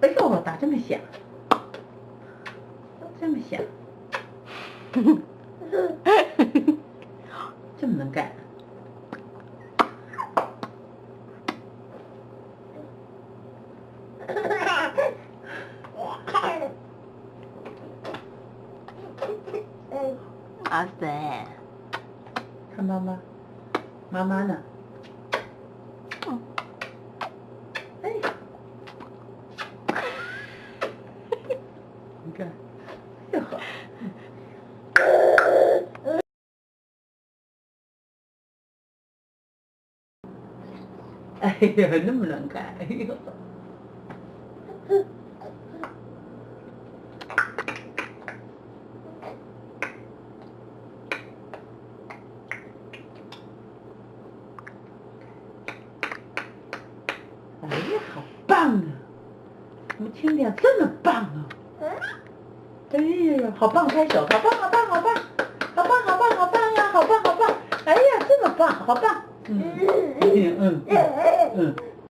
哎呦，打这么响，这么响，这么能干。哇塞！看妈妈，妈妈呢？哎，你看，这好。哎呀，那么能干，哎呦！哎呀，好棒啊！怎么听点这么棒啊？哎呀，好棒！拍手，好棒，好棒，好棒，好棒，好棒，好棒呀！好棒，好棒！哎呀，这么棒，好棒！嗯。